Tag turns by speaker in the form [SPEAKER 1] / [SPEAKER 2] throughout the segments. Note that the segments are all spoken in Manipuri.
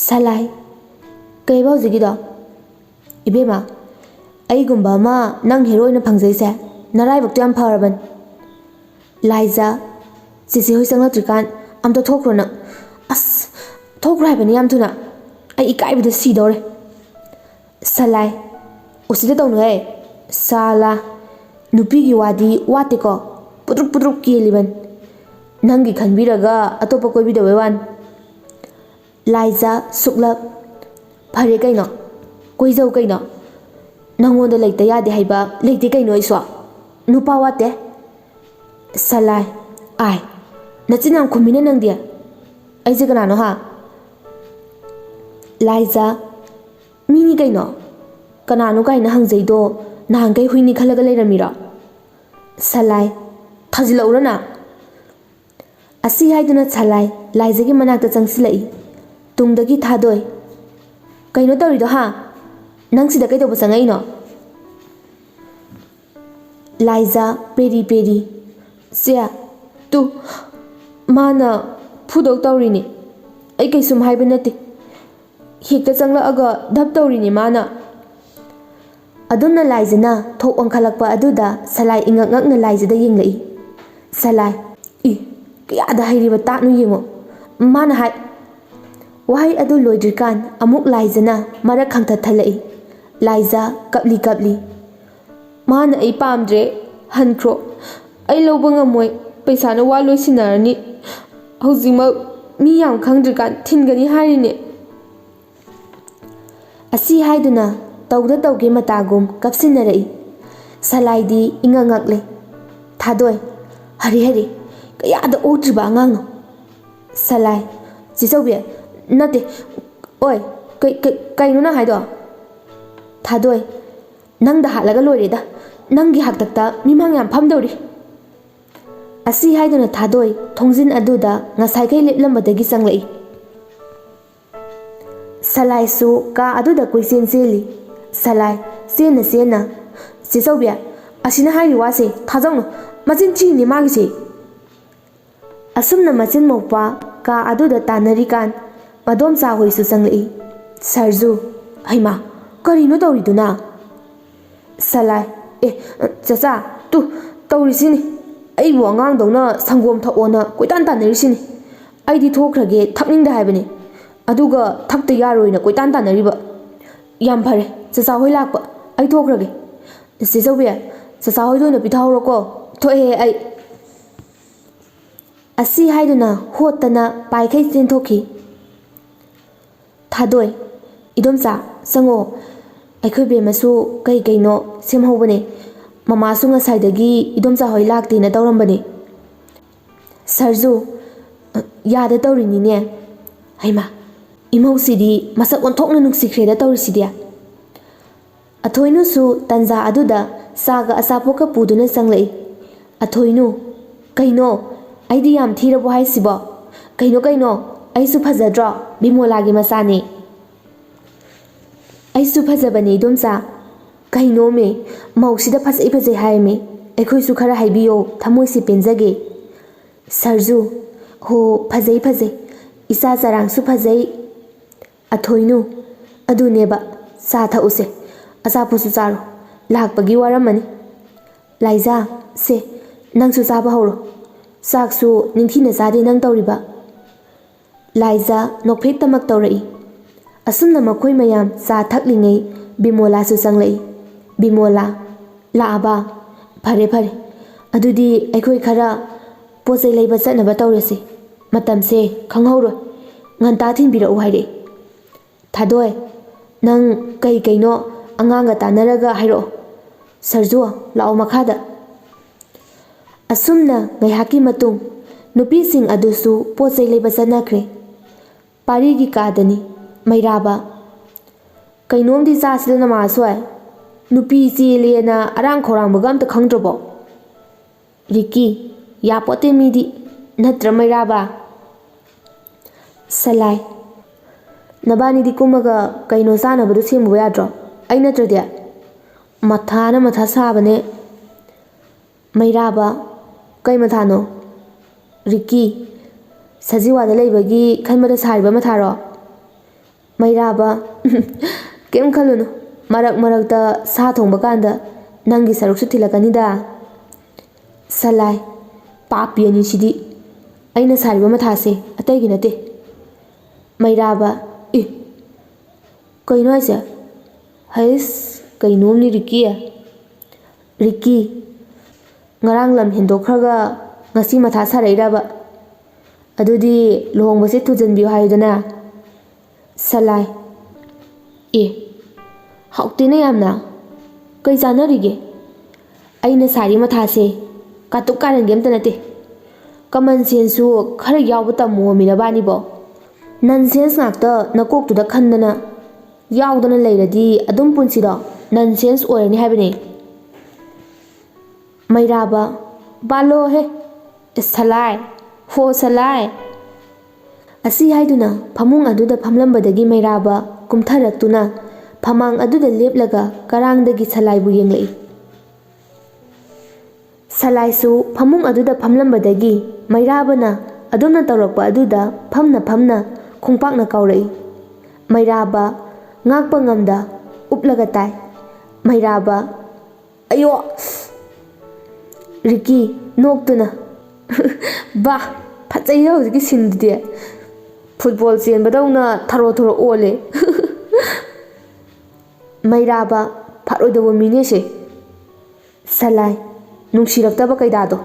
[SPEAKER 1] ꯁꯂꯥꯏ ꯀꯩꯕ ꯍꯧꯖꯤꯛꯀꯤꯗꯣ ꯏꯕꯦꯝꯃ ꯑꯩꯒꯨꯝꯕ ꯑꯃ ꯅꯪ ꯍꯦꯔꯣ ꯑꯣꯏꯅ ꯐꯪꯖꯩꯁꯦ ꯅꯔꯥꯏꯕꯛꯇꯣ ꯌꯥꯝ ꯐꯔꯕꯅꯤ ꯂꯥꯏꯖꯥ ꯆꯦꯆꯦ ꯍꯣꯏ ꯆꯪꯂꯛꯇ꯭ꯔꯤꯀꯥꯟ ꯑꯝꯇ ꯊꯣꯛꯈ꯭ꯔꯣ ꯅꯪ ꯑꯁ ꯊꯣꯛꯈ꯭ꯔꯣ ꯍꯥꯏꯕꯅꯤ ꯌꯥꯝ ꯊꯨꯅ ꯑꯩ ꯏꯀꯥꯏꯕꯗ ꯁꯤꯗꯧꯔꯦ ꯁꯂꯥꯏ ꯎꯁꯤꯗ ꯇꯧꯅꯨꯍꯦ ꯁꯥꯂꯥ ꯅꯨꯄꯤꯒꯤ ꯋꯥꯗꯤ ꯋꯥꯠꯇꯦꯀꯣ ꯄꯨꯗ꯭ꯔꯨꯞ ꯄꯨꯗ꯭ꯔꯨꯞ ꯀꯦꯜꯂꯤꯕꯅꯤ ꯅꯪꯒꯤ ꯈꯟꯕꯤꯔꯒ ꯑꯇꯣꯞꯄ ꯀꯣꯏꯕꯤꯗꯕꯩ ꯋꯥꯅꯤ ꯂꯥꯏꯖꯥ ꯁꯨꯛꯂꯞ ꯐꯔꯦ ꯀꯩꯅꯣ ꯀꯣꯏꯖꯧ ꯀꯩꯅꯣ ꯅꯪꯉꯣꯟꯗ ꯂꯩꯇ ꯌꯥꯗꯦ ꯍꯥꯏꯕ ꯂꯩꯇꯦ ꯀꯩꯅꯣ ꯑꯩꯁꯨ ꯅꯨꯄꯥ ꯋꯥꯠꯇꯦ ꯁꯂꯥꯏ ꯑꯥꯏ ꯅꯆꯤꯟ ꯌꯥꯝ ꯈꯨꯝꯃꯤꯅꯦ ꯅꯪꯗꯤ ꯑꯩꯁꯦ ꯀꯅꯥꯅꯣ ꯍꯥ ꯂꯥꯏꯖꯥ ꯃꯤꯅꯤ ꯀꯩꯅꯣ ꯀꯅꯥꯅꯣ ꯀꯥꯏꯅ ꯍꯪꯖꯩꯗꯣ ꯅꯍꯥꯟꯈꯩ ꯍꯨꯏꯅꯤ ꯈꯜꯂꯒ ꯂꯩꯔꯝꯃꯤꯔꯣ ꯁꯂꯥꯏ ꯊꯥꯖꯤꯜꯂꯛꯎꯔꯅ ꯑꯁꯤ ꯍꯥꯏꯗꯨꯅ ꯁꯂꯥꯏ ꯂꯥꯏꯖꯥꯒꯤ ꯃꯅꯥꯛꯇ ꯆꯪꯁꯤꯜꯂꯛꯏ ꯇꯨꯡꯗꯒꯤ ꯊꯥꯗꯣꯏ ꯀꯩꯅꯣ ꯇꯧꯔꯤꯗꯣ ꯍꯥ ꯅꯪ ꯁꯤꯗ ꯀꯩꯗꯧꯕ ꯆꯪꯉꯛꯏꯅꯣ ꯂꯥꯏꯖꯥ ꯄꯦꯔꯤ ꯄꯦꯔꯤ ꯆꯦ ꯇꯨ ꯃꯥꯅ ꯐꯨꯗꯧ ꯇꯧꯔꯤꯅꯤ ꯑꯩ ꯀꯩꯁꯨꯝ ꯍꯥꯏꯕ ꯅꯠꯇꯦ ꯍꯦꯛꯇ ꯆꯪꯂꯛꯑꯒ ꯙꯞ ꯇꯧꯔꯤꯅꯤ ꯃꯥꯅ ꯑꯗꯨꯝꯅ ꯂꯥꯏꯖꯥꯅ ꯊꯣꯛ ꯋꯥꯡꯈꯠꯂꯛꯄ ꯑꯗꯨꯗ ꯁꯂꯥꯏ ꯏꯉꯛ ꯉꯛꯅ ꯂꯥꯏꯖꯥꯗ ꯌꯦꯡꯂꯛꯏ ꯁꯂꯥꯏ ꯀꯌꯥꯗ ꯍꯩꯔꯤꯕ ꯇꯥꯠꯅꯣ ꯌꯦꯡꯉꯣ ꯃꯥꯅ ꯍꯥꯏ ꯋꯥꯍꯩ ꯑꯗꯨ ꯂꯣꯏꯗ꯭ꯔꯤꯀꯥꯟ ꯑꯃꯨꯛ ꯂꯥꯏꯖꯥꯅ ꯃꯔꯛ ꯈꯪꯊꯠꯊꯠꯂꯛꯏ ꯂꯥꯏꯖꯥ ꯀꯞꯂꯤ ꯀꯞꯂꯤ ꯃꯥꯅ ꯑꯩ ꯄꯥꯝꯗ꯭ꯔꯦ ꯍꯟꯈ꯭ꯔꯣ ꯑꯩ ꯂꯧꯕ ꯉꯝꯃꯣꯏ ꯄꯩꯁꯥꯅ ꯋꯥ ꯂꯣꯏꯁꯤꯟꯅꯔꯅꯤ ꯍꯧꯖꯤꯛꯃꯛ ꯃꯤ ꯌꯥꯝ ꯈꯪꯗ꯭ꯔꯤꯀꯥꯟ ꯊꯤꯟꯒꯅꯤ ꯍꯥꯏꯔꯤꯅꯦ ꯑꯁꯤ ꯍꯥꯏꯗꯨꯅ ꯇꯧꯗ ꯇꯧꯒꯦ ꯃꯇꯥꯒꯨꯝ ꯀꯞꯁꯤꯟꯅꯔꯛꯏ ꯁꯂꯥꯏꯗꯤ ꯏꯉꯛ ꯉꯛꯂꯦ ꯊꯥꯗꯣꯏ ꯍꯔꯦ ꯍꯔꯦ ꯀꯌꯥꯗ ꯑꯣꯛꯇ꯭ꯔꯤꯕ ꯑꯉꯥꯡꯅꯣ ꯁꯂꯥꯏ ꯆꯦꯆꯧꯕꯤ ꯅꯠꯇꯦ ꯑꯣꯏ ꯀꯩꯅꯣ ꯅꯪ ꯍꯥꯏꯗꯣ ꯊꯥꯗꯣꯏ ꯅꯪꯗ ꯍꯥꯠꯂꯒ ꯂꯣꯏꯔꯦꯗ ꯅꯪꯒꯤ ꯍꯥꯛꯇꯛꯇ ꯃꯤꯃꯥꯡ ꯌꯥꯝ ꯐꯝꯗꯧꯔꯤ ꯑꯁꯤ ꯍꯥꯏꯗꯨꯅ ꯊꯥꯗꯣꯏ ꯊꯣꯡꯖꯤꯟ ꯑꯗꯨꯗ ꯉꯁꯥꯏꯈꯩ ꯂꯦꯞꯂꯝꯕꯗꯒꯤ ꯆꯪꯂꯛꯏ ꯁꯂꯥꯏꯁꯨ ꯀꯥ ꯑꯗꯨꯗ ꯀꯣꯏꯆꯦꯟ ꯆꯦꯜꯂꯤ ꯁꯂꯥꯏ ꯆꯦꯟꯅ ꯆꯦꯟꯅ ꯆꯦꯆꯧꯕꯤ ꯑꯁꯤꯅ ꯍꯥꯏꯔꯤ ꯋꯥꯁꯦ ꯊꯥꯖꯧꯅꯨ ꯃꯆꯤꯟ ꯊꯤꯔꯤꯅꯤ ꯃꯥꯒꯤꯁꯦ ꯑꯁꯨꯝꯅ ꯃꯆꯤꯟ ꯃꯧꯄꯥ ꯀꯥ ꯑꯗꯨꯗ ꯇꯥꯟꯅꯔꯤꯀꯥꯟ ꯃꯗꯣꯝꯆꯥ ꯍꯣꯏꯁꯨ ꯆꯪꯂꯛꯏ ꯁꯔꯖꯨ ꯍꯩꯃꯥ ꯀꯔꯤꯅꯣ ꯇꯧꯔꯤꯗꯨꯅ ꯁꯂꯥꯏ ꯆꯆꯥ ꯇꯨ ꯇꯧꯔꯤꯁꯤꯅꯤ ꯑꯩꯕꯨ ꯑꯉꯥꯡꯗꯧꯅ ꯁꯪꯒꯣꯝ ꯊꯛꯑꯣꯅ ꯀꯣꯏꯇꯥꯟ ꯇꯥꯟꯅꯔꯤꯁꯤꯅꯤ ꯑꯩꯗꯤ ꯊꯣꯛꯈ꯭ꯔꯒꯦ ꯊꯛꯅꯤꯡꯗꯦ ꯍꯥꯏꯕꯅꯤ ꯑꯗꯨꯒ ꯊꯛꯇ ꯌꯥꯔꯣꯏꯅ ꯀꯣꯏꯇꯥꯟ ꯇꯥꯟꯅꯔꯤꯕ ꯌꯥꯝ ꯐꯔꯦ ꯆꯆꯥ ꯍꯣꯏ ꯂꯥꯛꯄ ꯑꯩ ꯊꯣꯛꯈ꯭ꯔꯒꯦ ꯆꯦꯆꯧꯕꯤ ꯆꯆꯥ ꯍꯣꯏꯗ ꯑꯣꯏꯅ ꯄꯤꯊꯍꯧꯔꯣꯀꯣ ꯊꯣꯛꯑꯦ ꯑꯩ ꯑꯁꯤ ꯍꯥꯏꯗꯨꯅ ꯍꯣꯠꯇꯅ ꯄꯥꯏꯈꯩ ꯆꯦꯟꯊꯣꯛꯈꯤ ꯊꯥꯗꯣꯏ ꯏꯗꯣꯝꯆꯥ ꯆꯪꯉꯣ ꯑꯩꯈꯣꯏ ꯕꯦꯝꯃꯁꯨ ꯀꯩ ꯀꯩꯅꯣ ꯁꯦꯝꯍꯧꯕꯅꯦ ꯃꯃꯥꯁꯨ ꯉꯁꯥꯏꯗꯒꯤ ꯏꯗꯣꯝꯆꯥ ꯍꯣꯏ ꯂꯥꯛꯇꯦꯅ ꯇꯧꯔꯝꯕꯅꯦ ꯁꯔꯖꯨ ꯌꯥꯗ ꯇꯧꯔꯤꯅꯤꯅꯦ ꯍꯩꯃꯥ ꯏꯃꯧꯁꯤꯗꯤ ꯃꯁꯛ ꯑꯣꯟꯊꯣꯛꯅ ꯅꯨꯡꯁꯤꯈ꯭ꯔꯦꯗ ꯇꯧꯔꯤꯁꯤꯗꯤ ꯑꯊꯣꯏꯅꯨꯁꯨ ꯇꯟꯖꯥ ꯑꯗꯨꯗ ꯆꯥꯒ ꯑꯆꯥꯄꯣꯠꯀ ꯄꯨꯗꯨꯅ ꯆꯪꯂꯛꯏ ꯑꯊꯣꯏꯅꯨ ꯀꯩꯅꯣ ꯑꯩꯗꯤ ꯌꯥꯝ ꯊꯤꯔꯕꯣ ꯍꯥꯏꯁꯤꯕꯣ ꯀꯩꯅꯣ ꯑꯩꯁꯨ ꯐꯖꯗ꯭ꯔꯣ ꯕꯤꯃꯣꯂꯥꯒꯤ ꯃꯆꯥꯅꯤ ꯑꯩꯁꯨ ꯐꯖꯕꯅꯤ ꯏꯗꯣꯝꯆꯥ ꯀꯩꯅꯣꯃꯦ ꯃꯧꯁꯤꯗ ꯐꯖꯩ ꯍꯥꯏꯔꯃꯤ ꯑꯩꯈꯣꯏꯁꯨ ꯈꯔ ꯍꯥꯏꯕꯤꯌꯣ ꯊꯃꯣꯏꯁꯤ ꯄꯦꯟꯖꯒꯦ ꯁꯔꯖꯨ ꯍꯣ ꯐꯖꯩ ꯏꯆꯥ ꯆꯔꯥꯡꯁꯨ ꯐꯖꯩ ꯑꯊꯣꯏꯅꯨ ꯑꯗꯨꯅꯦꯕ ꯆꯥ ꯊꯛꯎꯁꯦ ꯑꯆꯥꯄꯣꯠꯁꯨ ꯆꯥꯔꯣ ꯂꯥꯛꯄꯒꯤ ꯋꯥꯔꯝꯃꯅꯤ ꯂꯥꯏꯖꯥ ꯁꯦ ꯅꯪꯁꯨ ꯆꯥꯕ ꯍꯧꯔꯣ ꯆꯥꯛꯁꯨ ꯅꯤꯡꯊꯤꯅ ꯆꯥꯗꯦ ꯅꯪ ꯇꯧꯔꯤꯕ ꯂꯥꯏꯖꯥ ꯅꯣꯛꯐꯦꯠꯇꯃꯛ ꯇꯧꯔꯛꯏ ꯑꯁꯨꯝꯅ ꯃꯈꯣꯏ ꯃꯌꯥꯝ ꯆꯥ ꯊꯛꯂꯤꯉꯩ ꯕꯤꯃꯣꯂꯥꯁꯨ ꯆꯪꯂꯛꯏ ꯕꯤꯃꯣꯂꯥ ꯂꯥꯛꯑꯕ ꯐꯔꯦ ꯑꯗꯨꯗꯤ ꯑꯩꯈꯣꯏ ꯈꯔ ꯄꯣꯠ ꯆꯩ ꯂꯩꯕ ꯆꯠꯅꯕ ꯇꯧꯔꯁꯤ ꯃꯇꯝꯁꯦ ꯈꯪꯍꯧꯔꯣꯏ ꯉꯟꯇꯥ ꯊꯤꯟꯕꯤꯔꯛꯎ ꯍꯥꯏꯔꯛꯏ ꯊꯥꯗꯣꯏ ꯅꯪ ꯀꯩꯅꯣ ꯑꯉꯥꯡꯒ ꯇꯥꯟꯅꯔꯒ ꯍꯥꯏꯔꯛꯑꯣ ꯁꯔꯖꯨ ꯂꯥꯛꯑꯣ ꯃꯈꯥꯗ ꯑꯁꯨꯝꯅ ꯉꯥꯏꯍꯥꯛꯀꯤ ꯃꯇꯨꯡ ꯅꯨꯄꯤꯁꯤꯡ ꯑꯗꯨꯁꯨ ꯄꯣꯠ ꯆꯩ ꯂꯩꯕ ꯆꯠꯅꯈ꯭ꯔꯦ ꯄꯥꯔꯤꯒꯤ ꯀꯥꯗꯅꯤ ꯃꯩꯔꯥꯕ ꯀꯩꯅꯣꯝꯗꯤ ꯆꯥꯁꯤꯗ ꯅꯃꯥꯁꯣꯏ ꯅꯨꯄꯤ ꯆꯦꯜꯂꯦꯅ ꯑꯔꯥꯡ ꯈꯧꯔꯥꯡꯕꯒ ꯑꯝꯇ ꯈꯪꯗ꯭ꯔꯕꯣ ꯔꯤꯀꯤ ꯌꯥꯄꯣꯠꯇꯦ ꯃꯤꯗꯤ ꯅꯠꯇ꯭ꯔ ꯃꯩꯔꯥꯕ ꯁꯂꯥꯏ ꯅꯕꯥꯅꯤꯗꯤ ꯀꯨꯝꯃꯒ ꯀꯩꯅꯣ ꯆꯥꯅꯕꯗꯣ ꯁꯦꯝꯃꯨꯕ ꯌꯥꯗ꯭ꯔꯣ ꯑꯩ ꯅꯠꯇ꯭ꯔꯗꯤ ꯃꯊꯥꯅ ꯃꯊꯥ ꯁꯥꯕꯅꯦ ꯃꯩꯔꯥꯕ ꯀꯩ ꯃꯊꯥꯅꯣ ꯔꯤꯀꯤ ꯁꯖꯤꯋꯥꯗ ꯂꯩꯕꯒꯤ ꯈꯟꯕꯗ ꯁꯥꯔꯤꯕ ꯃꯊꯥꯔꯣ ꯃꯩꯔꯥꯕ ꯀꯩꯝ ꯈꯜꯂꯨꯅꯨ ꯃꯔꯛ ꯃꯔꯛꯇ ꯁꯥ ꯊꯣꯡꯕ ꯀꯥꯟꯗ ꯅꯪꯒꯤ ꯁꯔꯨꯛꯁꯨ ꯊꯤꯜꯂꯛꯀꯅꯤꯗ ꯁꯂꯥꯏ ꯄꯥꯄꯤ ꯑꯅꯤꯁꯤꯗꯤ ꯑꯩꯅ ꯁꯥꯔꯤꯕ ꯃꯊꯥꯁꯦ ꯑꯇꯩꯒꯤ ꯅꯠꯇꯦ ꯃꯩꯔꯥꯕ ꯀꯩꯅꯣ ꯍꯥꯏꯁꯦ ꯍꯩꯁ ꯀꯩꯅꯣꯝꯅꯤ ꯔꯤꯛꯀꯤ ꯔꯤꯛꯀꯤ ꯉꯔꯥꯡ ꯂꯝ ꯍꯦꯟꯗꯣꯛꯈ꯭ꯔꯒ ꯉꯁꯤ ꯃꯊꯥ ꯁꯥꯔꯛꯏꯔꯕ ꯑꯗꯨꯗꯤ ꯂꯨꯍꯣꯡꯕꯁꯦ ꯊꯨꯖꯟꯕꯤꯌꯨ ꯍꯥꯏꯌꯨꯗꯅ ꯁꯂꯥꯏ ꯍꯥꯎꯇꯦꯅ ꯌꯥꯝꯅ ꯀꯩ ꯆꯥꯟꯅꯔꯤꯒꯦ ꯑꯩꯅ ꯁꯥꯔꯤ ꯃꯊꯥꯁꯦ ꯀꯥꯇꯨꯛ ꯀꯥꯔꯟꯒꯤ ꯑꯝꯇ ꯅꯠꯇꯦ ꯀꯃꯟ ꯁꯦꯟꯁꯁꯨ ꯈꯔ ꯌꯥꯎꯕ ꯇꯝꯃꯣ ꯃꯤꯅꯕꯥꯅꯤꯕꯣ ꯅꯟꯁꯦꯟꯁ ꯉꯥꯛꯇ ꯅꯀꯣꯛꯇꯨꯗ ꯈꯟꯗꯅ ꯌꯥꯎꯗꯅ ꯂꯩꯔꯗꯤ ꯑꯗꯨꯝ ꯄꯨꯟꯁꯤꯗꯣ ꯅꯟꯁꯦꯟꯁ ꯑꯣꯏꯔꯅꯤ ꯍꯥꯏꯕꯅꯤ ꯃꯩꯔꯥꯕ ꯕꯥꯜꯂꯣꯍꯦ ꯁꯂꯥꯏ ꯍꯣ ꯁꯂꯥꯏ ꯑꯁꯤ ꯍꯥꯏꯗꯨꯅ ꯐꯃꯨꯡ ꯑꯗꯨꯗ ꯐꯝꯂꯝꯕꯗꯒꯤ ꯃꯩꯔꯥꯕ ꯀꯨꯝꯊꯔꯛꯇꯨꯅ ꯐꯃꯥꯡ ꯑꯗꯨꯗ ꯂꯦꯞꯂꯒ ꯀꯔꯥꯡꯗꯒꯤ ꯁꯂꯥꯏꯕꯨ ꯌꯦꯡꯂꯛꯏ ꯁꯂꯥꯏꯁꯨ ꯐꯃꯨꯡ ꯑꯗꯨꯗ ꯐꯝꯂꯝꯕꯗꯒꯤ ꯃꯩꯔꯥꯕꯅ ꯑꯗꯨꯝꯅ ꯇꯧꯔꯛꯄ ꯑꯗꯨꯗ ꯐꯝꯅ ꯐꯝꯅ ꯈꯣꯡꯄꯥꯛꯅ ꯀꯥꯎꯔꯛꯏ ꯃꯩꯔꯥꯕ ꯉꯥꯛꯄ ꯉꯝꯗ ꯎꯞꯂꯒ ꯇꯥꯏ ꯃꯩꯔꯥꯕ ꯑꯌꯣ ꯔꯤꯛꯀꯤ ꯅꯣꯛꯇꯨꯅ ꯕꯥ ꯐꯖꯩꯌꯦ ꯍꯧꯖꯤꯛꯀꯤ ꯁꯤꯟꯗꯨꯗꯤ ꯐꯨꯠꯕꯣꯜ ꯆꯦꯟꯕꯗꯧꯅ ꯊꯔꯣ ꯊꯔꯣ ꯑꯣꯜꯂꯦ ꯃꯩꯔꯥꯕ ꯐꯔꯣꯏꯗꯧꯕ ꯃꯤꯅꯦꯁꯦ ꯁꯂꯥꯏ ꯅꯨꯡꯁꯤꯔꯛꯇꯕ ꯀꯩꯗꯥꯗꯣ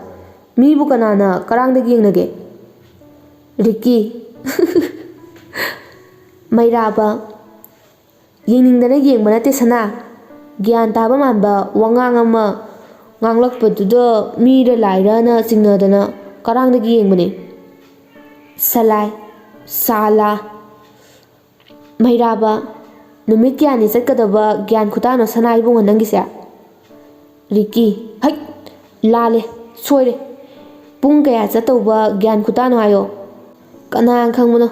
[SPEAKER 1] ꯃꯤꯕꯨ ꯀꯅꯥꯅ ꯀꯔꯥꯡꯗꯒꯤ ꯌꯦꯡꯅꯒꯦ ꯔꯤꯛꯀꯤ ꯃꯩꯔꯥꯕ ꯌꯦꯡꯅꯤꯡꯗꯅ ꯌꯦꯡꯕ ꯅꯠꯇꯦ ꯁꯅꯥ ꯒ꯭ꯌꯥꯟ ꯇꯥꯕ ꯃꯥꯟꯕ ꯋꯥꯉꯥꯡ ꯑꯃ ꯉꯥꯡꯂꯛꯄꯗꯨꯗ ꯃꯤꯔ ꯂꯥꯏꯔꯅ ꯆꯤꯡꯅꯗꯅ ꯀꯔꯥꯡꯗꯒꯤ ꯌꯦꯡꯕꯅꯤ ꯁꯂꯥꯏ ꯁꯥꯂꯥ ꯃꯩꯔꯥꯕ ꯅꯨꯃꯤꯠ ꯀꯌꯥꯅꯤ ꯆꯠꯀꯗꯕ ꯒ꯭ꯌꯥꯟ ꯈꯨꯇꯥꯅꯣ ꯁꯅꯥ ꯏꯕꯨꯡꯉꯣ ꯅꯪꯒꯤꯁꯦ ꯔꯤꯛꯀꯤ ꯍꯩ ꯂꯥꯜꯂꯦ ꯁꯣꯏꯔꯦ ꯄꯨꯡ ꯀꯌꯥ ꯆꯠꯇꯧꯕ ꯒ꯭ꯌꯥꯟ ꯈꯨꯇꯥꯅꯣ ꯍꯥꯏꯌꯣ ꯀꯅꯥ ꯈꯪꯕꯅꯣ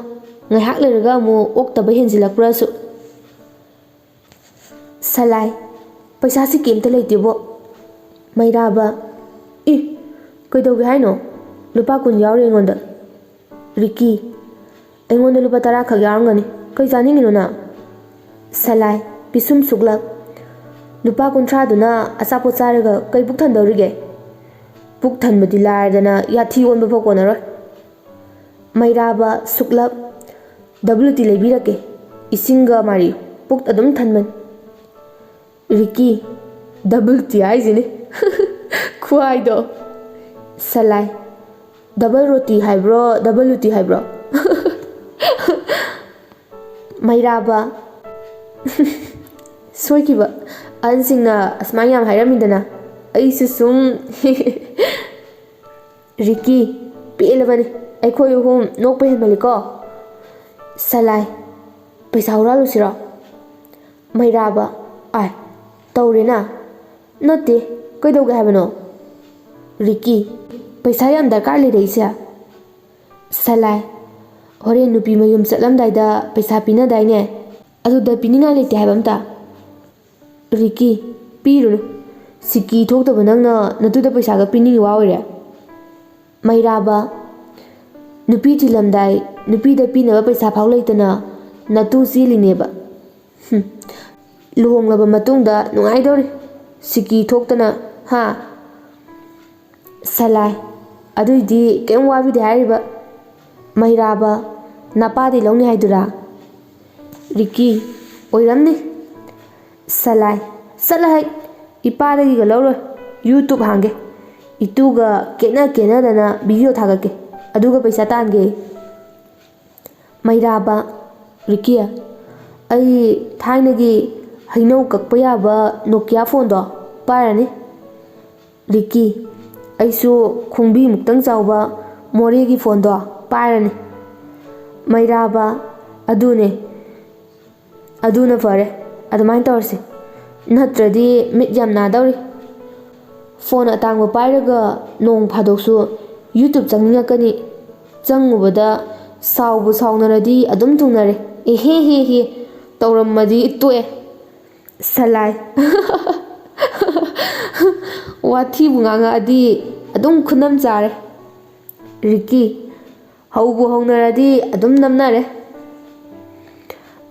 [SPEAKER 1] ꯉꯥꯏꯍꯥꯛ ꯂꯩꯔꯒ ꯑꯃꯨꯛ ꯑꯣꯛꯇꯕ ꯍꯦꯟꯖꯤꯜꯂꯛꯄ꯭ꯔꯁꯨ ꯁꯂꯥꯏ ꯄꯩꯁꯥꯁꯤ ꯀꯩꯝꯇ ꯂꯩꯇꯦꯕꯣ ꯃꯩꯔꯥꯕ ꯀꯩꯗꯧꯒꯦ ꯍꯥꯏꯅꯣ ꯂꯨꯄꯥ 10 ꯌꯥꯎꯔꯤ ꯑꯩꯉꯣꯟꯗ ꯔꯤꯛꯀꯤ ꯑꯩꯉꯣꯟꯗ ꯂꯨꯄꯥ 10 ꯈꯛ ꯌꯥꯎꯔꯝꯒꯅꯤ ꯀꯩ ꯆꯥꯅꯤꯡꯉꯤꯅꯣ ꯅꯪ ꯁꯂꯥꯏ ꯄꯤꯁꯨꯝ ꯁꯨꯛꯂꯞ ꯂꯨꯄꯥ 30ꯗꯨꯅ ꯑꯆꯥꯄꯣꯠ ꯆꯥꯔꯒ ꯀꯩ ꯄꯨꯛ ꯊꯟꯗꯧꯔꯤꯒꯦ ꯄꯨꯛ ꯊꯟꯕꯗꯤ ꯂꯥꯏꯔꯗꯅ ꯌꯥꯊꯤ ꯑꯣꯟꯕ ꯐꯥꯎ ꯀꯣꯟꯅꯔꯣꯏ ꯃꯩꯔꯥꯕ ꯁꯨꯛꯂꯞ WT ꯂꯩꯕꯤꯔꯛꯀꯦ ꯏꯁꯤꯡꯒ ꯃꯥꯔꯤꯌꯨ ꯄꯨꯛ ꯑꯗꯨꯝ ꯊꯟꯕꯅꯤ ꯔꯤꯛꯀꯤ WT ꯍꯥꯏꯁꯤꯅꯤ ꯈꯨꯍꯥꯏꯗꯣ ꯁꯂꯥꯏ ꯗꯕꯜ ꯔꯣꯇꯤ ꯍꯥꯏꯕ꯭ꯔꯣ WT ꯍꯥꯏꯕ꯭ꯔꯣ ꯃꯩꯔꯥꯕ ꯁꯣꯏꯈꯤꯕ ꯑꯍꯟꯁꯤꯡꯅ ꯑꯁꯨꯃꯥꯏꯅ ꯌꯥꯝ ꯍꯥꯏꯔꯝꯃꯤꯗꯅ ꯑꯩꯁꯨ ꯁꯨꯝ ꯔꯤꯛꯀꯤ ꯄꯦꯜꯂꯕꯅꯤ ꯑꯩꯈꯣꯏ ꯑꯍꯨꯝ ꯅꯣꯛꯄ ꯍꯦꯟꯃꯜꯂꯤꯀꯣ ꯁꯂꯥꯏ ꯄꯩꯁꯥ ꯍꯨꯔꯥꯜꯂꯨꯁꯤꯔꯣ ꯃꯩꯔꯥꯕ ꯇꯧꯔꯦꯅ ꯅꯠꯇꯦ ꯀꯩꯗꯧꯒꯦ ꯍꯥꯏꯕꯅꯣ ꯔꯤꯛꯀꯤ ꯄꯩꯁꯥ ꯌꯥꯝ ꯗꯔꯀꯥꯔ ꯂꯩꯔꯛꯏꯁꯦ ꯁꯂꯥꯏ ꯍꯣꯔꯦꯟ ꯅꯨꯄꯤ ꯃꯌꯨꯝ ꯆꯠꯂꯝꯗꯥꯏꯗ ꯄꯩꯁా ꯄꯤꯅꯗꯥꯏꯅꯦ ꯑꯗꯨꯗ ꯄꯤꯅꯤꯡꯉꯥꯏ ꯂꯩꯇꯦ ꯍꯥꯏꯕ ꯑꯝꯇ ꯔꯤꯛꯀꯤ ꯄꯤꯔꯨꯅꯨ ꯁꯤꯀꯤ ꯊꯣꯛꯇꯕ ꯅꯪꯅ ꯅꯇꯨꯗ ꯄꯩꯁꯥꯒ ꯄꯤꯅꯤꯡꯉꯤ ꯋꯥ ꯑꯣꯏꯔꯦ ꯃꯩꯔꯥꯕ ꯅꯨꯄꯤ ꯊꯤꯜꯂꯝꯗꯥꯏ ꯅꯨꯄꯤꯗ ꯄꯤꯅꯕ ꯄꯩꯁా ꯐꯥꯎ ꯂꯩꯇꯅ ꯅꯇꯨ ꯆꯦꯜꯂꯤꯅꯦꯕ ꯂꯨꯍꯣꯡꯂꯕ ꯃꯇꯨꯡꯗ ꯅꯨꯡꯉꯥꯏꯗꯧꯔꯤ ꯁꯤꯀꯤ ꯊꯣꯛꯇꯅ ꯍꯥ ꯁꯂꯥꯏ ꯑꯗꯨꯏꯗꯤ ꯀꯩꯝ ꯋꯥꯕꯤꯗꯦ ꯍꯥꯏꯔꯤꯕ ꯃꯩꯔꯥꯕ ꯅꯄꯥꯗꯩ ꯂꯧꯅꯤ ꯍꯥꯏꯗꯨꯔꯥ ꯔꯤꯛꯀꯤ ꯑꯣꯏꯔꯝꯅꯤ ꯁꯂꯥꯏ ꯆꯠꯂꯍꯩ ꯏꯄꯥꯗꯒꯤꯒ ꯂꯧꯔꯣꯏ ꯌꯨꯇꯨꯕ ꯍꯥꯡꯒꯦ ꯏꯇꯨꯒ ꯀꯦꯅꯗꯅ ꯚꯤꯗꯤꯑꯣ ꯊꯥꯒꯠꯀꯦ ꯑꯗꯨꯒ ꯄꯩꯁా ꯇꯥꯟꯒꯦ ꯃꯩꯔꯥꯕ ꯔꯤꯛꯀꯤ ꯑꯩ ꯊꯥꯏꯅꯒꯤ ꯍꯩꯅꯧ ꯀꯛꯄ ꯌꯥꯕ ꯅꯣꯀꯤꯌꯥ ꯐꯣꯟꯗꯣ ꯄꯥꯏꯔꯅꯤ ꯔꯤꯛꯀꯤ ꯑꯩꯁꯨ ꯈꯣꯡꯕꯤꯃꯨꯛꯇꯪ ꯆꯥꯎꯕ ꯃꯣꯔꯦꯒꯤ ꯐꯣꯟꯗꯣ ꯄꯥꯏꯔꯅꯤ ꯃꯩꯔꯥꯕ ꯑꯗꯨꯅ ꯐꯔꯦ ꯑꯗꯨꯃꯥꯏꯅ ꯇꯧꯔꯁꯤ ꯅꯠꯇ꯭ꯔꯗꯤ ꯃꯤꯠ ꯌꯥꯝ ꯅꯥꯗꯧꯔꯤ ꯐꯣꯟ ꯑꯇꯥꯡꯕ ꯄꯥꯏꯔꯒ ꯅꯣꯡ ꯐꯥꯗꯣꯛꯁꯨ ꯌꯨꯇꯨꯕ ꯆꯪꯅꯤꯡꯉꯛꯀꯅꯤ ꯆꯪꯉꯨꯕꯗ ꯁꯥꯎꯕꯨ ꯁꯥꯎꯅꯔꯗꯤ ꯑꯗꯨꯝ ꯊꯨꯡꯅꯔꯦ ꯍꯦ ꯇꯧꯔꯝꯃꯗꯤ ꯇꯣꯛꯑꯦ ꯁꯂꯥꯏ ꯋꯥꯊꯤꯕꯨ ꯉꯥꯡꯉꯛꯑꯗꯤ ꯑꯗꯨꯝ ꯈꯨꯅꯝ ꯆꯥꯔꯦ ꯔꯤꯛꯀꯤ ꯍꯧꯕꯨ ꯍꯧꯅꯔꯗꯤ ꯑꯗꯨꯝ ꯅꯝꯅꯔꯦ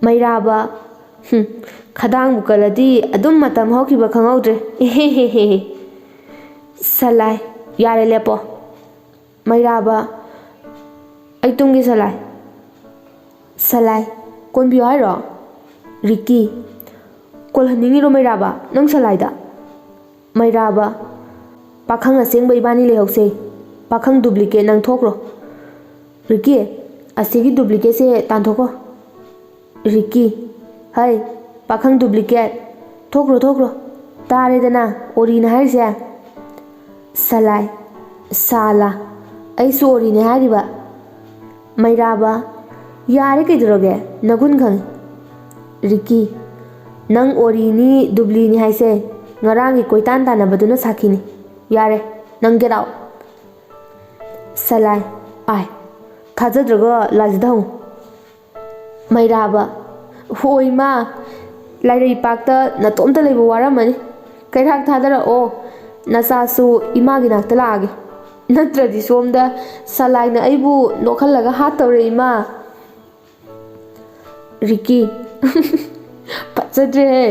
[SPEAKER 1] ꯃꯩꯔꯥꯕ ꯈꯗꯥꯡꯕꯨ ꯀꯜꯂꯗꯤ ꯑꯗꯨꯝ ꯃꯇꯝ ꯍꯧꯈꯤꯕ ꯈꯪꯍꯧꯗ꯭ꯔꯦ ꯑꯦꯍꯦꯍꯦꯍꯦ ꯁꯂꯥꯏ ꯌꯥꯔꯦ ꯂꯦꯞꯄꯣ ꯃꯩꯔꯥꯕ ꯑꯩ ꯇꯨꯝꯒꯦ ꯁꯂꯥꯏ ꯁꯂꯥꯏ ꯀꯣꯟꯕꯤꯌꯨ ꯍꯥꯏꯔꯣ ꯔꯤꯀꯤ ꯀꯣꯜꯍꯟꯅꯤꯡꯉꯤꯔꯣ ꯃꯩꯔꯥꯕ ꯅꯪ ꯁꯂꯥꯏꯗ ꯃꯩꯔꯥꯕ ꯄꯥꯈꯪ ꯑꯁꯦꯡꯕ ꯏꯕꯥꯅꯤ ꯂꯩꯍꯧꯁꯦ ꯄꯥꯈꯪ ꯗꯨꯄ꯭ꯂꯤꯀꯦꯠ ꯅꯪ ꯊꯣꯛꯈ꯭ꯔꯣ ꯔꯤꯀꯤ ꯑꯁꯤꯒꯤ ꯗꯨꯄ꯭ꯂꯤꯀꯦꯠꯁꯦ ꯇꯥꯟꯊꯣꯛꯈꯣ ꯔꯤꯀꯤ ꯍꯩ ꯄꯥꯈꯪ ꯗꯨꯄ꯭ꯂꯤꯀꯦꯠ ꯊꯣꯛꯈ꯭ꯔꯣ ꯇꯥꯔꯦꯗꯅ ꯑꯣꯔꯤꯅ ꯍꯥꯏꯔꯤꯁꯦ ꯁꯂꯥꯏ ꯁꯥꯂꯥ ꯑꯩꯁꯨ ꯑꯣꯔꯤꯅꯦ ꯍꯥꯏꯔꯤꯕ ꯃꯩꯔꯥꯕ ꯌꯥꯔꯦ ꯀꯩꯗꯧꯔꯒꯦ ꯅꯒꯨꯟ ꯈꯪꯉꯤ ꯔꯤꯀꯤ ꯅꯪ ꯑꯣꯔꯤꯅꯤ ꯗꯨꯕ꯭ꯂꯤꯅꯤ ꯍꯥꯏꯁꯦ ꯉꯔꯥꯡꯒꯤ ꯀꯣꯏꯇꯥꯟ ꯇꯥꯟꯅꯕꯗꯨꯅ ꯁꯥꯈꯤꯅꯤ ꯌꯥꯔꯦ ꯅꯪ ꯒꯦꯠ ꯑꯥꯎꯠ ꯁꯂꯥꯏ ꯑꯥꯏ ꯊꯥꯖꯗ꯭ꯔꯒ ꯂꯥꯏꯖꯗ ꯍꯪꯉꯨ ꯃꯩꯔꯥꯕ ꯍꯣꯏ ꯃꯥ ꯂꯥꯏꯔꯩꯄꯥꯛꯇ ꯅꯇꯣꯝꯇ ꯂꯩꯕ ꯋꯥꯔꯝꯃꯅꯤ ꯀꯩꯔꯥꯛ ꯊꯥꯗꯔꯛꯑꯣ ꯅꯆꯥꯁꯨ ꯏꯃꯥꯒꯤ ꯅꯥꯛꯇ ꯂꯥꯛꯑꯒꯦ ꯅꯠꯇ꯭ꯔꯗꯤ ꯁꯣꯝꯗ ꯁꯂꯥꯏꯅ ꯑꯩꯕꯨ ꯅꯣꯛꯍꯜꯂꯒ ꯍꯥꯠꯇꯧꯔꯦ ꯏꯃꯥ ꯔꯤꯀꯤ ꯐꯠꯖꯗ꯭ꯔꯦꯍꯦ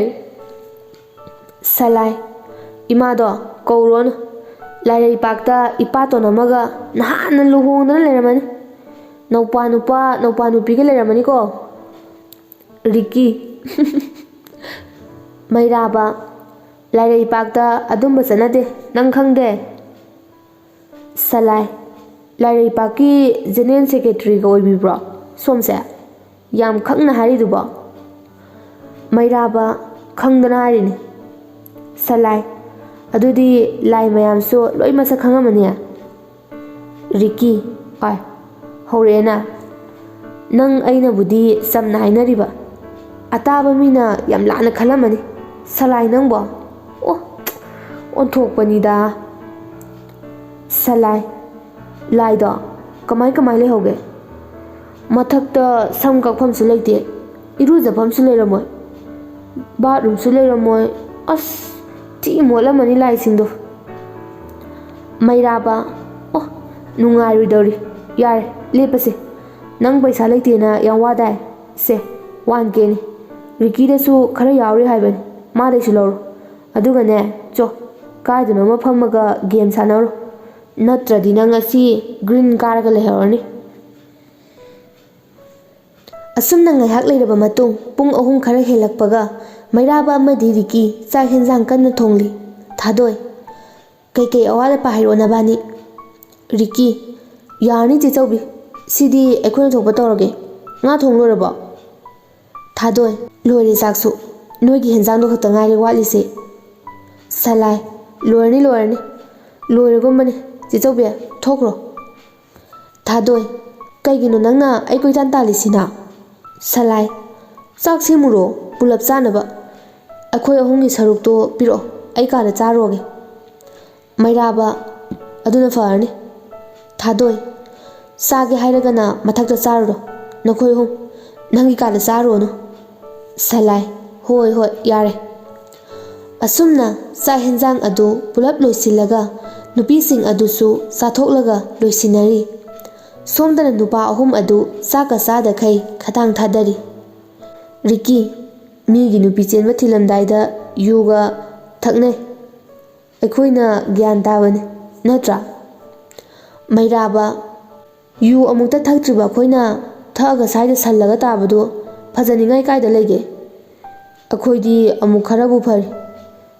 [SPEAKER 1] ꯁꯂꯥꯏ ꯏꯃꯥꯗꯣ ꯀꯧꯔꯣꯅꯨ ꯂꯥꯏꯔꯩꯄꯥꯛꯇ ꯏꯄꯥꯇꯣꯟ ꯑꯃꯒ ꯅꯍꯥꯟꯅ ꯂꯨꯍꯣꯡꯗꯅ ꯂꯩꯔꯝꯃꯅꯤ ꯅꯧꯄꯥ ꯅꯨꯄꯥ ꯅꯧꯄꯥ ꯅꯨꯄꯤꯒ ꯂꯩꯔꯝꯃꯅꯤꯀꯣ ꯔꯤꯀꯤ ꯃꯩꯔꯥꯕ ꯂꯥꯏꯔꯩꯄꯥꯛꯇ ꯑꯗꯨꯝꯕ ꯆꯠꯅꯗꯦ ꯅꯪ ꯈꯪꯗꯦ ꯁꯂꯥꯏ ꯂꯥꯏꯔꯩꯄꯥꯛꯀꯤ ꯖꯦꯅꯔꯦꯜ ꯁꯦꯀ꯭ꯔꯦꯇꯔꯤꯒ ꯑꯣꯏꯕꯤꯕ꯭ꯔꯣ ꯁꯣꯝꯁꯦ ꯌꯥꯝ ꯈꯪꯅ ꯍꯥꯏꯔꯤꯗꯨꯕꯣ ꯃꯩꯔꯥꯕ ꯈꯪꯗꯅ ꯍꯥꯏꯔꯤꯅꯤ ꯁꯂꯥꯏ ꯑꯗꯨꯗꯤ ꯂꯥꯏ ꯃꯌꯥꯝꯁꯨ ꯂꯣꯏ ꯃꯁꯛ ꯈꯪꯉꯝꯃꯅꯤ ꯔꯤꯀꯤ ꯑꯥꯏ ꯍꯧꯔꯛꯑꯦꯅ ꯅꯪ ꯑꯩꯅꯕꯨꯗꯤ ꯆꯝꯅ ꯍꯥꯏꯅꯔꯤꯕ ꯑꯇꯥꯕ ꯃꯤꯅ ꯌꯥꯝ ꯂꯥꯟꯅ ꯈꯜꯂꯝꯃꯅꯤ ꯁꯂꯥꯏ ꯅꯪꯕꯣ ꯑꯣ ꯑꯣꯟꯊꯣꯛꯄꯅꯤꯗ ꯁꯂꯥꯏ ꯂꯥꯏꯗꯣ ꯀꯃꯥꯏ ꯂꯩꯍꯧꯒꯦ ꯃꯊꯛꯇ ꯁꯝ ꯀꯛꯐꯝꯁꯨ ꯂꯩꯇꯦ ꯏꯔꯨꯖꯐꯝꯁꯨ ꯂꯩꯔꯝꯃꯣꯏ ꯕꯥꯠꯔꯨꯝꯁꯨ ꯂꯩꯔꯝꯃꯣꯏ ꯑꯁ ꯊꯤ ꯃꯣꯠꯂꯝꯃꯅꯤ ꯂꯥꯏꯁꯤꯡꯗꯣ ꯃꯩꯔꯥꯕ ꯑꯣ ꯅꯨꯡꯉꯥꯏꯔꯣꯏꯗꯧꯔꯤ ꯌꯥꯔꯦ ꯂꯦꯞꯄꯁꯦ ꯅꯪ ꯄꯩꯁꯥ ꯂꯩꯇꯦꯅ ꯌꯥꯝ ꯋꯥꯗꯥꯏ ꯁꯦ 1Kꯅꯤ ꯔꯤꯀꯤꯗꯁꯨ ꯈꯔ ꯌꯥꯎꯔꯤ ꯍꯥꯏꯕꯅꯤ ꯃꯥꯗꯩꯁꯨ ꯂꯧꯔꯣ ꯑꯗꯨꯒꯅꯦ ꯆꯣ ꯀꯥꯏꯗꯅꯣꯃ ꯐꯝꯃꯒ ꯒꯦꯝ ꯁꯥꯟꯅꯔꯣ ꯅꯠꯇ꯭ꯔꯗꯤ ꯅꯪ ꯉꯁꯤ ꯒ꯭ꯔꯤꯟ ꯀꯥꯔꯒ ꯂꯩꯍꯧꯔꯅꯤ ꯑꯁꯨꯝꯅ ꯉꯥꯏꯍꯥꯛ ꯂꯩꯔꯕ ꯃꯇꯨꯡ ꯄꯨꯡ 3 ꯈꯔ ꯍꯦꯜꯂꯛꯄꯒ ꯃꯩꯔꯥꯕ ꯑꯃꯗꯤ ꯔꯤꯀꯤ ꯆꯥꯛ ꯍꯦꯟꯖꯥꯡ ꯀꯟꯅ ꯊꯣꯡꯂꯤ ꯊꯥꯗꯣꯏ ꯀꯩꯀꯩ ꯑꯋꯥꯠ ꯑꯄꯥ ꯍꯥꯏꯔꯛꯑꯣ ꯅꯕꯥꯅꯤ ꯔꯤꯀꯤ ꯌꯥꯔꯅꯤ ꯆꯦꯆꯧꯕꯤ ꯁꯤꯗꯤ ꯑꯩꯈꯣꯏꯅ ꯊꯣꯛꯄ ꯇꯧꯔꯒꯦ ꯉꯥ ꯊꯣꯡ ꯂꯣꯏꯔꯕꯣ ꯊꯥꯗꯣꯏ ꯂꯣꯏꯔꯦ ꯆꯥꯛꯁꯨ ꯅꯣꯏꯒꯤ ꯍꯦꯟꯖꯥꯡꯗꯣ ꯈꯛꯇ ꯉꯥꯏꯔꯦ ꯋꯥꯠꯂꯤꯁꯦ ꯁꯂꯥꯏ ꯂꯣꯏꯔꯅꯤ ꯂꯣꯏꯔꯒꯨꯝꯕꯅꯤ ꯆꯦꯆꯧꯕꯤ ꯊꯣꯛꯈ꯭ꯔꯣ ꯊꯥꯗꯣꯏ ꯀꯩꯒꯤꯅꯣ ꯅꯪꯅ ꯑꯩ ꯀꯣꯏꯇꯥꯟ ꯇꯥꯜꯂꯤꯁꯤꯅ ꯁꯂꯥꯏ ꯆꯥꯛ ꯁꯦꯝꯃꯨꯔꯣ ꯄꯨꯂꯞ ꯆꯥꯅꯕ ꯑꯩꯈꯣꯏ 3ꯒꯤ ꯁꯔꯨꯛꯇꯣ ꯄꯤꯔꯛꯑꯣ ꯑꯩ ꯀꯥꯗ ꯆꯥꯔꯨꯔꯒꯦ ꯃꯩꯔꯥꯕ ꯑꯗꯨꯅ ꯐꯔꯅꯤ ꯊꯥꯗꯣꯏ ꯆꯥꯒꯦ ꯍꯥꯏꯔꯒꯅ ꯃꯊꯛꯇ ꯆꯥꯔꯨꯔꯣ ꯅꯈꯣꯏ 3 ꯅꯪꯒꯤ ꯀꯥꯗ ꯆꯥꯔꯨꯔꯅꯨ ꯁꯂꯥꯏ ꯍꯣꯏ ꯌꯥꯔꯦ ꯑꯁꯨꯝꯅ ꯆꯥꯛ ꯍꯦꯟꯖꯥꯡ ꯑꯗꯨ ꯄꯨꯂꯞ ꯂꯣꯏꯁꯤꯜꯂꯒ ꯅꯨꯄꯤꯁꯤꯡ ꯑꯗꯨꯁꯨ ꯆꯥꯊꯣꯛꯂꯒ ꯂꯣꯏꯁꯤꯟꯅꯔꯤ ꯁꯣꯝꯗꯅ ꯅꯨꯄꯥ 3 ꯑꯗꯨ ꯆꯥꯛꯀ ꯆꯥꯗꯈꯩ ꯈꯗꯥꯡ ꯊꯥꯗꯔꯤ ꯔꯤꯀꯤ ꯃꯤꯒꯤ ꯅꯨꯄꯤ ꯆꯦꯟꯕ ꯊꯤꯜꯂꯝꯗꯥꯏꯗ ꯌꯨꯒ ꯊꯛꯅꯩ ꯑꯩꯈꯣꯏꯅ ꯒ꯭ꯌꯥꯟ ꯇꯥꯕꯅꯤ ꯅꯠꯇ꯭ꯔꯥ ꯃꯩꯔꯥꯕ ꯌꯨ ꯑꯃꯨꯛꯇ ꯊꯛꯇ꯭ꯔꯤꯕ ꯑꯩꯈꯣꯏꯅ ꯊꯛꯑꯒ ꯁ꯭ꯋꯥꯏꯗ ꯁꯜꯂꯒ ꯇꯥꯕꯗꯣ ꯐꯖꯅꯤꯡꯉꯥꯏ ꯀꯥꯏꯗ ꯂꯩꯒꯦ ꯑꯩꯈꯣꯏꯗꯤ ꯑꯃꯨꯛ ꯈꯔꯕꯨ ꯐꯔꯤ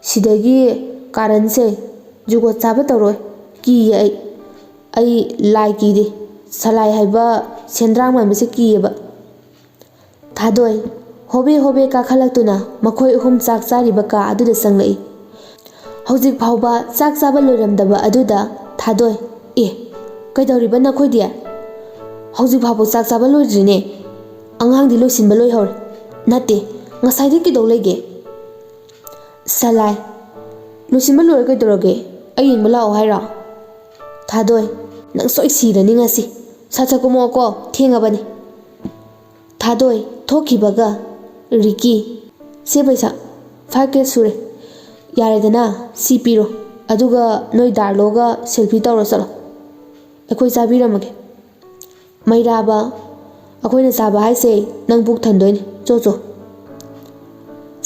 [SPEAKER 1] ꯁꯤꯗꯒꯤ ꯀꯥꯔꯟꯁꯦ ꯖꯨꯒꯣꯠ ꯆꯥꯕ ꯇꯧꯔꯣꯏ ꯀꯤꯌꯦ ꯑꯩ ꯂꯥꯏ ꯀꯤꯗꯦ ꯁꯂꯥꯏ ꯍꯥꯏꯕ ꯁꯦꯟꯗ꯭ꯔꯥꯡ ꯃꯥꯟꯕꯁꯦ ꯀꯤꯌꯦꯕ ꯊꯥꯗꯣꯏ ꯍꯣꯕꯦ ꯀꯥꯈꯠꯂꯛꯇꯨꯅ ꯃꯈꯣꯏ 3 ꯆꯥꯛ ꯆꯥꯔꯤꯕ ꯀꯥ ꯑꯗꯨꯗ ꯆꯪꯂꯛꯏ ꯍꯧꯖꯤꯛ ꯐꯥꯎꯕ ꯆꯥꯛ ꯆꯥꯕ ꯂꯣꯏꯔꯝꯗꯕ ꯑꯗꯨꯗ ꯊꯥꯗꯣꯏ ꯀꯩꯗꯧꯔꯤꯕ ꯅꯈꯣꯏꯗꯤ ꯍꯧꯖꯤꯛ ꯐꯥꯎꯕ ꯆꯥꯛ ꯆꯥꯕ ꯂꯣꯏꯗ꯭ꯔꯤꯅꯦ ꯑꯉꯥꯡꯗꯤ ꯂꯣꯏꯁꯤꯟꯕ ꯂꯣꯏꯍꯧꯔꯦ ꯅꯠꯇꯦ ꯉꯁꯥꯏꯗꯤ ꯀꯩꯗꯧ ꯂꯩꯒꯦ ꯁꯂꯥꯏ ꯂꯣꯏꯁꯤꯟꯕ ꯂꯣꯏꯔ ꯀꯩꯗꯧꯔꯒꯦ ꯑꯩ ꯌꯦꯡꯕ ꯂꯥꯛꯑꯣ ꯍꯥꯏꯔꯣ ꯊꯥꯗꯣꯏ ꯅꯪ ꯁꯣꯏ ꯁꯤꯔꯅꯤ ꯉꯁꯤ ꯁꯠ ꯀꯨꯝꯃꯛꯑꯣꯀꯣ ꯊꯦꯡꯉꯕꯅꯤ ꯊꯥꯗꯣꯏ ꯊꯣꯛꯈꯤꯕꯒ ꯔꯤꯀꯤ ꯁꯦ ꯄꯩꯁꯥ 5K ꯁꯨꯔꯦ ꯌꯥꯔꯦꯗꯅ ꯁꯤ ꯄꯤꯔꯣ ꯑꯗꯨꯒ ꯅꯣꯏ ꯗꯥꯔꯂꯣꯒ ꯁꯦꯜꯐꯤ ꯇꯧꯔ ꯆꯠꯂꯣ ꯑꯩꯈꯣꯏ ꯆꯥꯕꯤꯔꯝꯃꯒꯦ ꯃꯩꯔꯥꯕ ꯑꯩꯈꯣꯏꯅ ꯆꯥꯕ ꯍꯥꯏꯁꯦ ꯅꯪ ꯄꯨꯛ ꯊꯟꯗꯣꯏꯅꯤ ꯆꯣ ꯆꯣ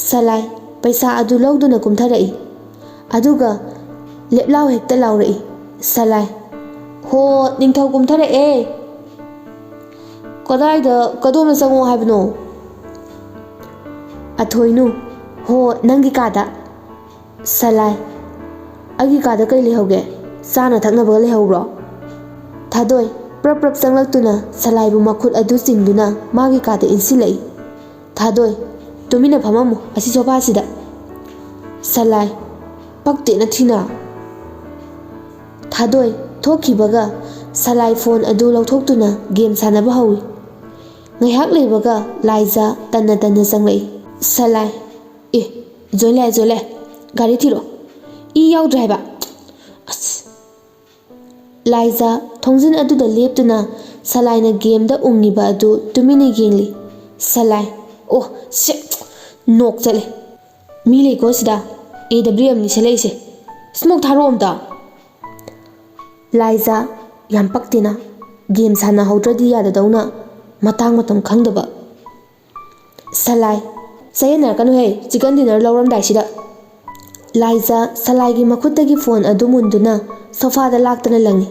[SPEAKER 1] ꯁꯂꯥꯏ ꯄꯩꯁꯥ ꯑꯗꯨ ꯂꯧꯗꯨꯅ ꯀꯨꯝꯊꯔꯛꯏ ꯑꯗꯨꯒ ꯂꯦꯞꯂꯥꯎ ꯍꯦꯛꯇ ꯂꯥꯎꯔꯛꯏ ꯁꯂꯥꯏ ꯍꯣ ꯅꯤꯡꯊꯧ ꯀꯨꯝꯊꯔꯛꯑꯦ ꯀꯗꯥꯏꯗ ꯀꯗꯣꯝꯗ ꯆꯪꯉꯣ ꯍꯥꯏꯕꯅꯣ ꯑꯊꯣꯏꯅꯨ ꯍꯣ ꯅꯪꯒꯤ ꯀꯥꯗ ꯁꯂꯥꯏ ꯑꯩꯒꯤ ꯀꯥꯗ ꯀꯩ ꯂꯩꯍꯧꯒꯦ ꯆꯥꯅ ꯊꯛꯅꯕꯒ ꯂꯩꯍꯧꯕ꯭ꯔꯣ ꯊꯥꯗꯣꯏ ꯄ꯭ꯔꯞ ꯄ꯭ꯔꯞ ꯆꯪꯂꯛꯇꯨꯅ ꯁꯂꯥꯏꯕꯨ ꯃꯈꯨꯠ ꯑꯗꯨ ꯆꯤꯡꯗꯨꯅ ꯃꯥꯒꯤ ꯀꯥꯗ ꯏꯟꯁꯤꯜꯂꯛꯏ ꯊꯥꯗꯣꯏ ꯇꯨꯃꯤꯟꯅ ꯐꯝꯃꯝꯃꯨ ꯑꯁꯤ ꯁꯣꯐꯥꯁꯤꯗ ꯁꯂꯥꯏ ꯄꯛꯇꯦꯅ ꯊꯤꯅ ꯊꯥꯗꯣꯏ ꯊꯣꯛꯈꯤꯕꯒ ꯁꯂꯥꯏ ꯐꯣꯟ ꯑꯗꯨ ꯂꯧꯊꯣꯛꯇꯨꯅ ꯒꯦꯝ ꯁꯥꯟꯅꯕ ꯍꯧꯏ ꯉꯥꯏꯍꯥꯛ ꯂꯩꯕꯒ ꯂꯥꯏꯖꯥ ꯇꯟꯅ ꯇꯟꯅ ꯆꯪꯂꯛꯏ ꯁꯂꯥꯏ ꯑꯦ ꯖꯣꯏ ꯂꯥꯛꯑꯦ ꯒꯥꯔꯤ ꯊꯤꯔꯣ ꯏ ꯌꯥꯎꯗ꯭ꯔꯦ ꯍꯥꯏꯕ ꯑꯁ ꯂꯥꯏꯖꯥ ꯊꯣꯡꯖꯤꯟ ꯑꯗꯨꯗ ꯂꯦꯞꯇꯨꯅ ꯁꯂꯥꯏꯅ ꯒꯦꯝꯗ ꯎꯪꯉꯤꯕ ꯑꯗꯨ ꯇꯨꯃꯤꯟꯅ ꯌꯦꯡꯂꯤ ꯁꯂꯥꯏ ꯑꯣ ꯁꯦ ꯅꯣꯛ ꯆꯠꯂꯦ ꯃꯤ ꯂꯩꯀꯣ ꯁꯤꯗ AWMꯅꯤ ꯁꯦꯠꯂꯛꯏꯁꯦ ꯁ꯭ꯃꯣꯛ ꯊꯥꯔꯛꯑꯣ ꯑꯝꯇ ꯂꯥꯏꯖꯥ ꯌꯥꯝ ꯄꯛꯇꯦꯅ ꯒꯦꯝ ꯁꯥꯟꯅꯍꯧꯗ꯭ꯔꯗꯤ ꯌꯥꯗꯗꯧꯅ ꯃꯇꯥꯡ ꯃꯇꯝ ꯈꯪꯗꯕ ꯁꯂꯥꯏ ꯆꯌꯦꯠꯅꯔꯛꯀꯅꯨꯍꯦ ꯆꯤꯀꯟ ꯗꯤꯅꯔ ꯂꯧꯔꯝꯗꯥꯏꯁꯤꯗ ꯂꯥꯏꯖꯥ ꯁꯂꯥꯏꯒꯤ ꯃꯈꯨꯠꯇꯒꯤ ꯐꯣꯟ ꯑꯗꯨ ꯃꯨꯟꯗꯨꯅ ꯁꯣꯐꯥꯗ ꯂꯥꯛꯇꯅ ꯂꯪꯏ